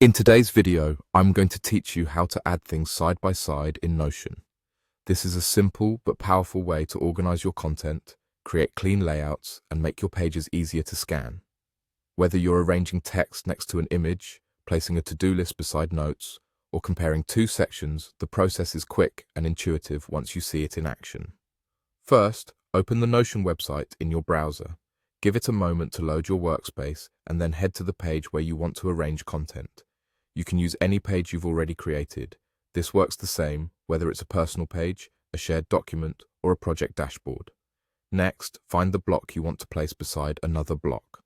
In today's video, I'm going to teach you how to add things side by side in Notion. This is a simple but powerful way to organize your content, create clean layouts, and make your pages easier to scan. Whether you're arranging text next to an image, placing a to-do list beside notes, or comparing two sections, the process is quick and intuitive once you see it in action. First, open the Notion website in your browser. Give it a moment to load your workspace and then head to the page where you want to arrange content. You can use any page you've already created. This works the same whether it's a personal page, a shared document, or a project dashboard. Next, find the block you want to place beside another block.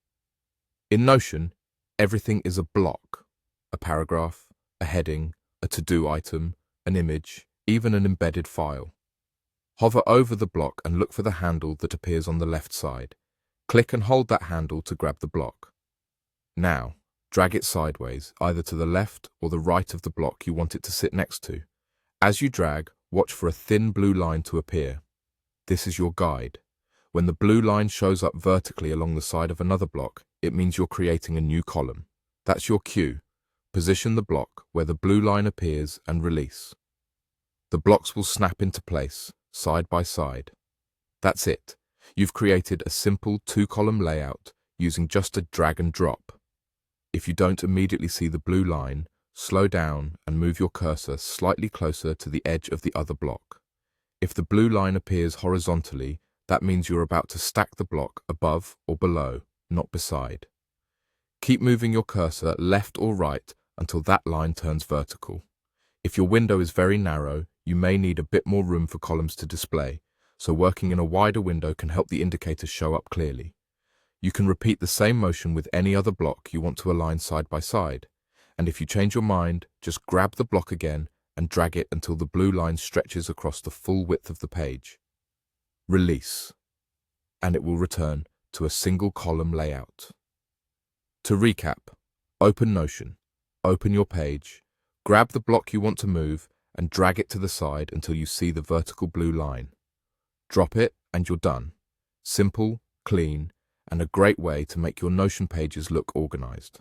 In Notion, everything is a block: a paragraph, a heading, a to-do item, an image, even an embedded file. Hover over the block and look for the handle that appears on the left side. Click and hold that handle to grab the block. Now, drag it sideways, either to the left or the right of the block you want it to sit next to. As you drag, watch for a thin blue line to appear. This is your guide. When the blue line shows up vertically along the side of another block, it means you're creating a new column. That's your cue. Position the block where the blue line appears and release. The blocks will snap into place, side by side. That's it. You've created a simple two-column layout using just a drag and drop. If you don't immediately see the blue line, slow down and move your cursor slightly closer to the edge of the other block. If the blue line appears horizontally, that means you're about to stack the block above or below, not beside. Keep moving your cursor left or right until that line turns vertical. If your window is very narrow, you may need a bit more room for columns to display, so working in a wider window can help the indicators show up clearly. You can repeat the same motion with any other block you want to align side by side, and if you change your mind, just grab the block again and drag it until the blue line stretches across the full width of the page. Release, and it will return to a single column layout. To recap, open Notion, open your page, grab the block you want to move, and drag it to the side until you see the vertical blue line. Drop it and you're done. Simple, clean, and a great way to make your Notion pages look organized.